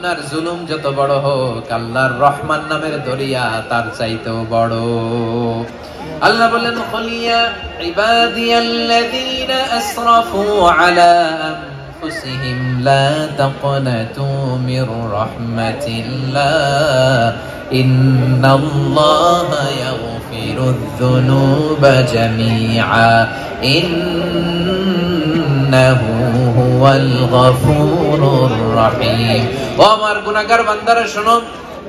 আপনার জুলুম যত বড় হোক, আল্লাহর রহমান নামের দরিয়া তার চাইতেও বড়। আল্লাহ বলেন, কুল ইয়া ইবাদিয়াল্লাযীনা আসরাফু আলা আনফুসিহিম লা তাকনাতু মির রাহমাতিল্লাহ ইন্নাল্লাহা ইয়াগফিরুয যুনুবা জামিআ ইন্নাহু হুয়াল গফুরুর রহিম। ও আমার গুনাহগার বান্দারা শোনো,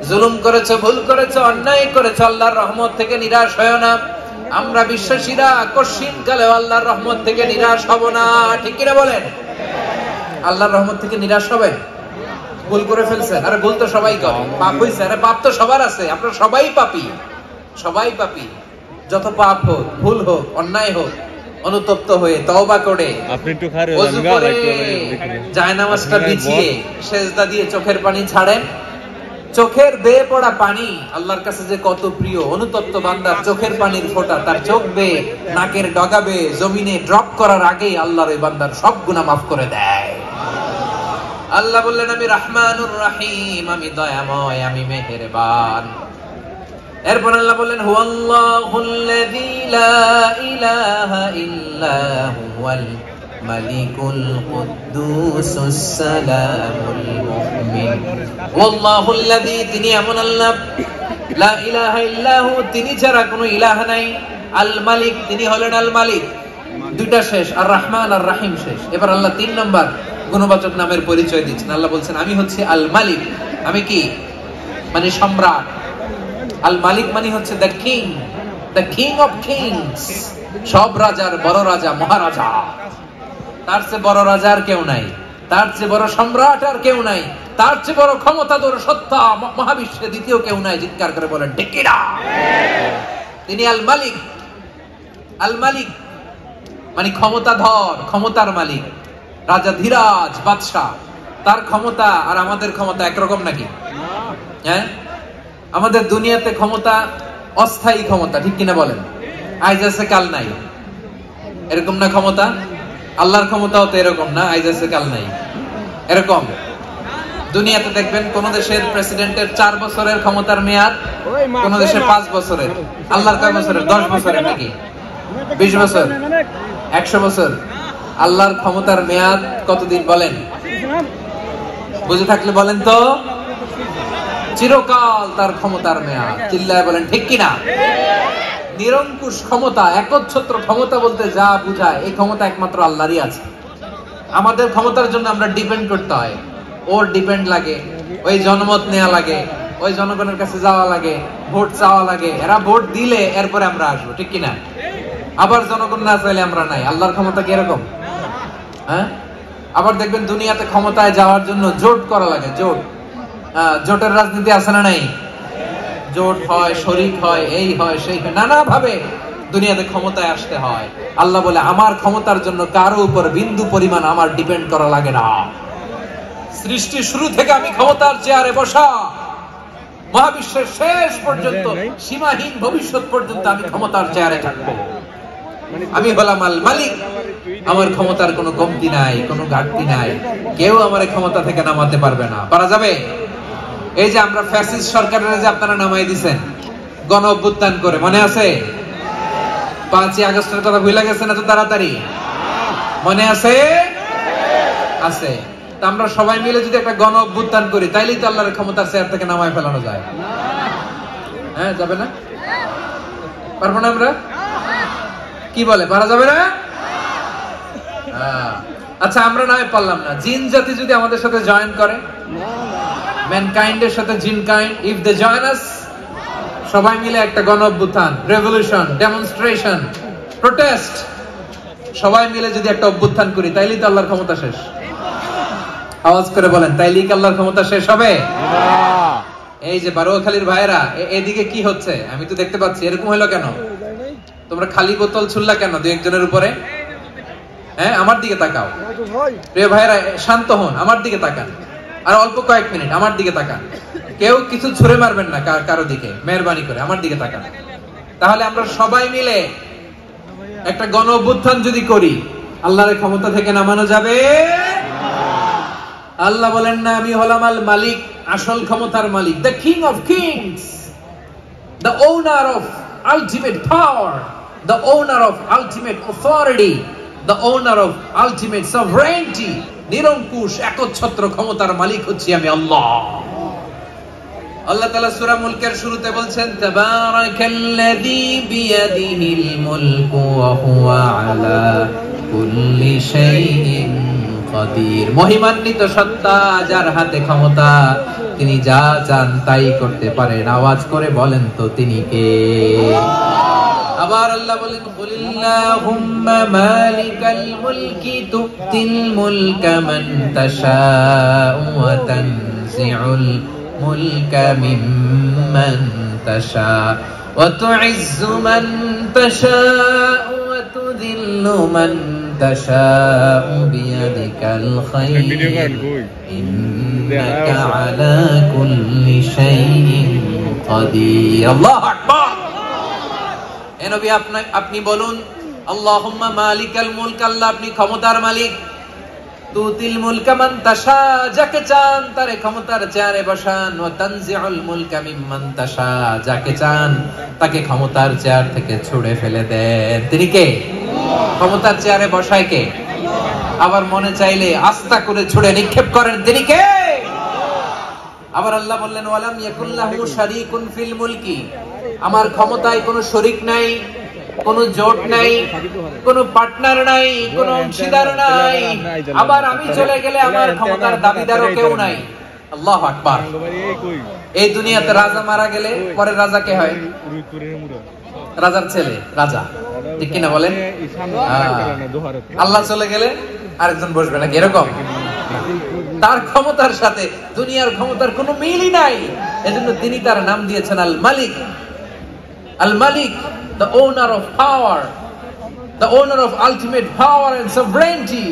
জুলুম করেছো, ভুল করেছো, অন্যায় করেছো, আল্লাহর রহমত থেকে নিরাশ হয়ো না। আমরা বিশ্বাসীরা কঠিন কালে আল্লাহর রহমত থেকে নিরাশ হব না, ঠিক কিনা বলেন? আল্লাহর রহমত থেকে নিরাশ হবে? ভুল করে ফেলছেন, আরে ভুল তো সবাই করে, পাপ হইছে, আরে পাপ তো সবার আছে, আপনারা সবাই পাপী, সবাই পাপী। যত পাপ হোক, ভুল হোক, অন্যায় হোক, অনুতপ্ত হয়ে তওবা করে ওযু করে জায়নামাজটা বিছিয়ে সেজদা দিয়ে চোখের পানি ছাড়েন। চোখের বেয়ে পড়া পানি আল্লাহর কাছে যে কত প্রিয়। অনুতপ্ত বান্দার চোখের পানির ফোঁটা তার চোখ বেয়ে নাকের ডগা বেয়ে জমিনে ড্রপ করার আগেই আল্লাহর ওই বান্দার সব গুনাহ মাফ করে দেয়। আল্লাহ বললেন, আমি রহমানুর রহিম, আমি দয়াময়, আমি মেহেরবান। এরপর আল্লাহ বললেন, হুয়াল্লাহুল্লাযী লা ইলাহা ইল্লা হুয়াল মালিকুল কুদ্দুসুস সালামুল মুমিন। ওয়াল্লাহুল্লাযী, তিনি এমন আল্লাহ, লা ইলাহা ইল্লা হু, তিনি ছাড়া কোনো ইলাহ নাই। আল মালিক, তিনি হলেন আল মালিক। দুইটা শেষ, আর রহমান আর রহিম শেষ। এবার আল্লাহ 3 নম্বর গুণবাচক নামের পরিচয় দিচ্ছেন। আল্লাহ বলছেন, আমি হচ্ছে আল মালিক। আমি কি? মানে সম্রাট। আল মালিক মানে হচ্ছে the king, the king of kings. সব রাজার বড় রাজা, মহারাজা। তার চেয়ে বড় রাজা আর কেউ নাই, তার চেয়ে বড় সম্রাট আর কেউ নাই, তার চেয়ে বড় ক্ষমতাধর সত্তা মহাবিশ্বে দ্বিতীয় কেউ নাই। চিৎকার করে বলেন ঠিক কিনা? তিনি আল মালিক। আল মালিক মানে ক্ষমতাধর, ক্ষমতার মালিক, রাজা ধীরাজ বাদশাহ। তার ক্ষমতা আর আমাদের ক্ষমতা একরকম নাকি? হ্যাঁ, আমাদের দুনিয়াতে ক্ষমতা অস্থায়ী ক্ষমতা, ঠিক কিনা বলেন? আজ আছে কাল নাই, এরকম না ক্ষমতা? আল্লাহর ক্ষমতাও তো এরকম না, আজ আছে কাল নাই এরকম। দুনিয়াতে দেখবেন কোন দেশের প্রেসিডেন্টের 4 বছরের ক্ষমতার মেয়াদ, কোন দেশে 5 বছরের। আল্লাহর কয় বছরের? 10 বছরের নাকি 20 বছর, 100 বছর। আল্লাহর ক্ষমতার মেয়াদ কতদিন বলেন? বুঝে থাকলে বলেন তো। চিরকাল তার ক্ষমতার মেয়াদ। চিল্লায় বলেন ঠিক কিনা? নিরঙ্কুশ ক্ষমতা, একচ্ছত্র ক্ষমতা বলতে যা বুঝায়, এই ক্ষমতা একমাত্র আল্লাহরই আছে। আমাদের ক্ষমতার জন্য আমরা ডিপেন্ড করতে হয়, ওর ডিপেন্ড লাগে, ওই জনমত নেওয়া লাগে, ওই জনগণের কাছে যাওয়া লাগে, ভোট চাওয়া লাগে। এরা ভোট দিলে এরপরে আমরা আসবো, ঠিক কিনা? আবার জনগণ না চাইলে আমরা নাই। আল্লাহর ক্ষমতা কি এরকম? হ্যাঁ, আবার দেখবেন দুনিয়াতে ক্ষমতায় যাওয়ার জন্য জোট করা লাগে। জোট, জোটের রাজনীতি আছে না নাই? জোট হয়, শরিক হয়, এই হয়, সেই হয়, নানা ভাবে দুনিয়াতে ক্ষমতায় আসতে হয়। আল্লাহ বলে, আমার ক্ষমতার জন্য কারো উপর বিন্দু পরিমাণ আমার ডিপেন্ড করা লাগে না। সৃষ্টি শুরু থেকে আমি ক্ষমতার চেয়ারে বসা, মহাবিশ্বের শেষ পর্যন্ত, সীমাহীন ভবিষ্যৎ পর্যন্ত আমি ক্ষমতার চেয়ারে থাকবো। আমি হলাম আল মালিক। আমার ক্ষমতার কোনো কমতি নাই, কোনো ঘাটতি নাই। কেউ আমার ক্ষমতা থেকে নামাতে পারবে না। পারা যাবে? এই যে আমরা ফ্যাসিস্ট সরকারের যে আপনারা নামাই দিছেন গণ অভ্যুত্থান করে, মনে আছে? 5ই আগস্টের কথা ভুলে গেছেন এত তাড়াতাড়ি? মনে আছে? আছে। তা আমরা সবাই মিলে যদি একটা গণ অভ্যুত্থান করি, তাইলেই তো আল্লাহর ক্ষমতার চেয়ার থেকে নামায় ফেলানো যায়। হ্যাঁ, যাবে না? পারবো না আমরা? কি বলে, পারা যাবে না? আচ্ছা, আমরা নয় পারলাম না, জিন জাতি যদি আমাদের সাথে জয়েন করে, ম্যানকাইন্ডের সাথে জিনকাইন্ড, ইফ দে জয়েন আস, সবাই মিলে একটা গণ অভ্যুত্থান, রেভলিউশন, ডেমনস্ট্রেশন, প্রোটেস্ট, সবাই মিলে যদি একটা অভ্যুত্থান করি, তাইলেই তো আল্লাহর ক্ষমতা শেষ। আওয়াজ করে বলেন, তাইলেই কি আল্লাহর ক্ষমতা শেষ হবে? এই যে বারোয়াখালীর ভাইয়েরা, এদিকে কি হচ্ছে আমি তো দেখতে পাচ্ছি, এরকম হলো কেন? তোমরা খালি বোতল ছুড়লা কেন 2-1 উপরে? হ্যাঁ, আমার দিকে তাকাও। প্রিয় ভাইয়েরা, শান্ত হন, আমার দিকে তাকান, আর অল্প কয়েক মিনিট আমার দিকে তাকান। কেউ কিছু ছুঁড়ে মারবেন না কারো দিকে, মেহরবানি করে আমার দিকে তাকান। তাহলে আমরা সবাই মিলে একটা গণ অভ্যুত্থান যদি করি, আল্লাহর ক্ষমতা থেকে নামানো যাবে? আল্লাহ বলেন না আমি হলাম আল মালিক, আসল ক্ষমতার মালিক, the king of kings, the owner of ultimate power, the owner of ultimate authority, the owner of ultimate sovereignty, নিরঙ্কুশ একচ্ছত্র ক্ষমতার মালিক হচ্ছি আমি আল্লাহ। আল্লাহ তাআলা সূরা মুলকের শুরুতে বলছেন তাবারাকাল্লাযী বিয়াদিহিল মুলকু ওয়া হুয়া আলা কুল্লি শাইইন কাদির। মহিমান্বিত সত্তা, যার হাতে ক্ষমতা, তিনি যা চান তাই করতে পারেন। আওয়াজ করে বলেন তো তিনি কে? আবার আল্লাহ বলেন কুলিল্লাহুম্মা মালিকাল মুলকি তুতিল মুলকা মান তাশাউ ওয়া তানজিউল মুলকা মিম্মান তাশাউ ওয়া তুইজ্জু মান তাশাউ ওয়া তুযিল্লু মান তাশাউ বিয়াদিকাল খায়র ইন্নাকা আলা কুল্লি শাইইন কাদির। আল্লাহু আকবার। এ নবী আপনি বলুন আল্লাহুম্মা মালিকাল মুলক, আল্লাহ আপনি ক্ষমতার মালিক। তুতিল মুলকা মান তাশা, যাকে চান তারে ক্ষমতার চেয়ারে বসান। ওয়া তানজিউল মুলকা মিম্মান তাশা, যাকে চান তাকে ক্ষমতার চেয়ার থেকে ছুড়ে ফেলে দেন। তিনি কে? ক্ষমতার চেয়ারে বসায় কে? আবার মনে চাইলে আস্থা করে ছুড়ে নিক্ষেপ করেন, তিনি কে? আবার আল্লাহ বললেন ওয়ালাম ইয়াকুল্লাহু শারীকুন ফিল মুলকি, আমার ক্ষমতায় কোনো শরীক নাই, কোনো জোট নাই, কোনো পার্টনার নাই, কোনো অংশীদার নাই। আবার আমি চলে গেলে আমার ক্ষমতার দাবিদারও কেউ নাই। আল্লাহু আকবার। এই দুনিয়াতে রাজা মারা গেলে পরে রাজা কে হয়? রাজার ছেলে রাজা, ঠিক কিনা বলেন? আল্লাহ চলে গেলে আরেকজন বসবে নাকি এরকম? তার ক্ষমতার সাথে দুনিয়ার ক্ষমতার কোনো মিলই নাই। এজন্য তিনি তার নাম দিয়েছেন আল মালিক। আল মালিক, the owner of power, the owner of ultimate power and sovereignty,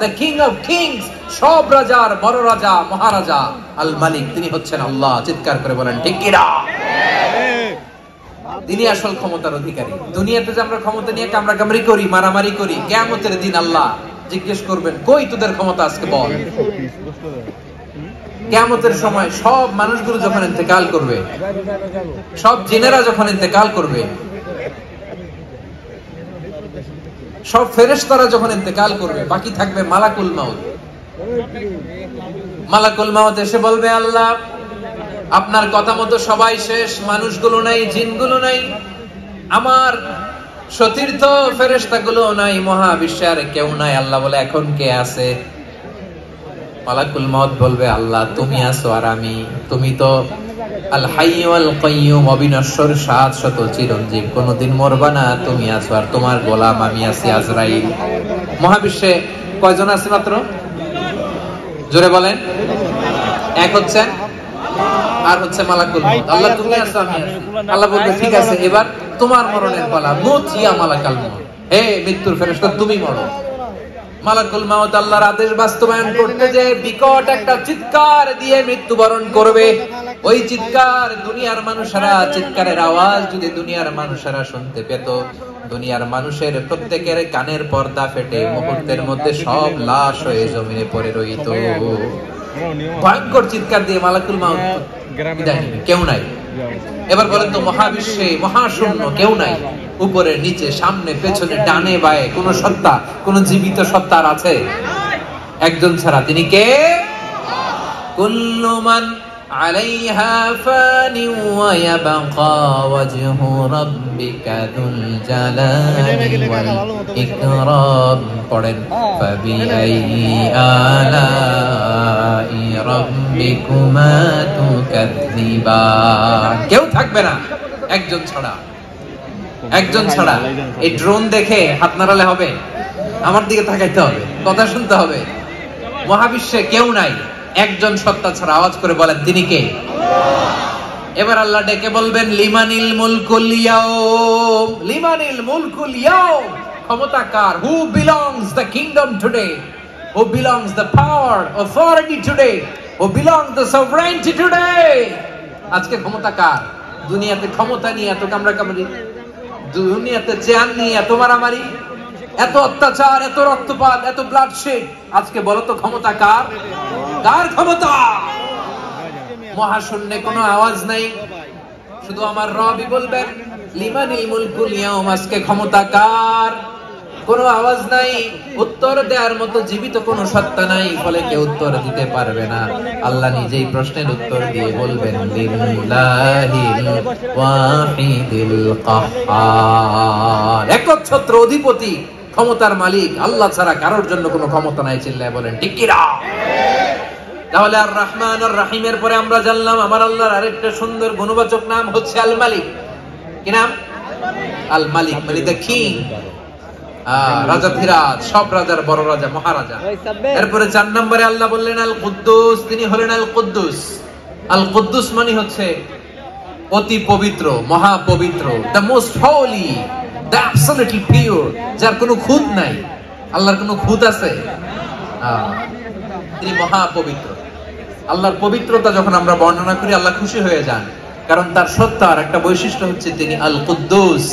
the king of kings, সব রাজার বড় রাজা, মহারাজা আল মালিক, তিনি হচ্ছেন আল্লাহ। চিৎকার করে বলেন ঠিক কিনা? তিনি আসল ক্ষমতার অধিকারী। দুনিয়াতে যে আমরা ক্ষমতা নিয়ে কামড়াকামড়ি করি, মারামারি করি, কিয়ামতের দিন আল্লাহ জিজ্ঞেস করবেন কই তোদের ক্ষমতা আজকে বল। কিয়ামতের সময় সব মানুষগুলো যখন ইন্তেকাল করবে, সব জিনেরা যখন ইন্তেকাল করবে, সব ফেরেশতারা যখন ইন্তেকাল করবে, বাকি থাকবে মালাকুল মাউত। মালাকুল মাউত এসে বলবে আল্লাহ আপনার কথা মতো সবাই শেষ, মানুষগুলো নাই, জিনগুলো নাই, আমার সতীর্থ ফেরেশতাগুলো নাই, মহাবিশ্বে আর কেউ নাই। আল্লাহ বলে এখন কে আছে? মালাকুল মউত বলবে আল্লাহ তুমি আছো আর আমি। তুমি তো আল হাইয়্যু ওয়াল কাইয়্যুম, অবিনশ্বর, শাশ্বত, চিরঞ্জীব, কোনদিন মরবা না, তুমি আছো আর তোমার গোলাম আমি আছি আজরাইল। মহাবিশ্বে কয়জন আছে মাত্র? জোরে বলেন। এক হচ্ছেন আর হচ্ছে মালাকুল মউত। আল্লাহ তুমি আছো আমি আছি। আল্লাহ বলবে ঠিক আছে এবার তোমার মরণের পালা, মুত ইয়া মালাকাল মউত, হে মৃত্যুর ফেরেশতা তুমি মরো। মালাকুল মাউত আল্লাহর আদেশ বাস্তবায়ন করতে যে বিকট একটা চিৎকার দিয়ে মৃত্যুবরণ করবে। ওই চিৎকার দুনিয়ার মানুষেরা, চিৎকারের আওয়াজ যদি দুনিয়ার মানুষেরা শুনতে পেত, দুনিয়ার মানুষের প্রত্যেকের কানের পর্দা ফেটে মুহূর্তের মধ্যে সব লাশ হয়ে জমিনে পড়ে রইত। ভয়ঙ্কর চিৎকার দিয়ে মালাকুল মাউত বিদায় নেবে, কেউ নাই। এবার বলেন তো মহাবিশ্বে মহাশূন্য, কেউ নাই, উপরে নিচে সামনে পেছনে ডানে বায়ে কোন সত্তা, কোন জীবিত সত্তার আছে? একজন ছাড়া, তিনি কে? কুল্লু মান আলাইহা ফানি ওয়া ইয়াবকা ওয়াজহু রাব্বিকা যুল জালালি ওয়াল ইকরাম। পড়েন ফাবিআইয়ি আলাই রাব্বিকুমা তুকাযযিবান। কেউ থাকবে না একজন ছাড়া, একজন ছাড়া। এই ড্রোন দেখে হাত নাড়ালে হবে? আমার দিকে তাকাইতে হবে, কথা শুনতে হবে। মহাবিশ্বে কেউ নাই একজন সত্তা ছাড়া। আওয়াজ করে বলেন তিনি কে? এবার আল্লাহ ডেকে বলবেন লিমানিল মুলকুল ইয়াউম, লিমানিল মুলকুল ইয়াউম, ক্ষমতা কার? Who belongs the kingdom today, who belongs the power authority today, who belongs the sovereignty today. আজকে ক্ষমতা কার? দুনিয়াতে ক্ষমতা নিয়ে এত কামড়াকামড়ি, দুনিয়াতে চেয়ার নিয়ে এত মারামারি, এত অত্যাচার, এত রক্তপাত, এত ব্লাডশেড, আজকে বলো তো ক্ষমতা কার? কার ক্ষমতা? মহাশূন্যে কোনো আওয়াজ নাই, শুধু আমার রবই বলবেন লিমানিল মুলকুল ইয়াউম, আজকে ক্ষমতা কার? কোনো আওয়াজ নাই, উত্তর দেওয়ার মতো জীবিত কোনো সত্তা নাই, ফলে কেউ উত্তর দিতে পারবে না। আল্লাহ নিজেই প্রশ্নের উত্তর দিয়ে বলবেন লিল্লাহিল ওয়াহিদিল কাহ্হার, একচ্ছত্র অধিপতি, ক্ষমতার মালিক আল্লাহ ছাড়া কারোর জন্য কোনো ক্ষমতা নাই। চিল্লায় বলেন ঠিক কি না? তাহলে আর রহমান আর রহিমের পরে আমরা জানলাম আমার আল্লাহর আরেকটা সুন্দর গুণবাচক নাম হচ্ছে আল মালিক। কি নাম? আল মালিক, মানে দ্য কিং, রাজা ধীরাজ, সব রাজার বড় রাজা, মহারাজা। এরপরে 4 নম্বরে আল্লাহ বললেন আল কুদ্দুস, তিনি হলেন আল কুদ্দুস। আল কুদ্দুস মানে হচ্ছে অতি পবিত্র, মহা পবিত্র, the most Holi, the absolutely pure, যার কোনো খুঁত নাই। আল্লাহর কোনো খুঁত আছে? তিনি মহা পবিত্র। আল্লাহর পবিত্রতা যখন আমরা বর্ণনা করি আল্লাহ খুশি হয়ে যান, কারণ তার সত্তার একটা বৈশিষ্ট্য হচ্ছে তিনি আল কুদ্দুস।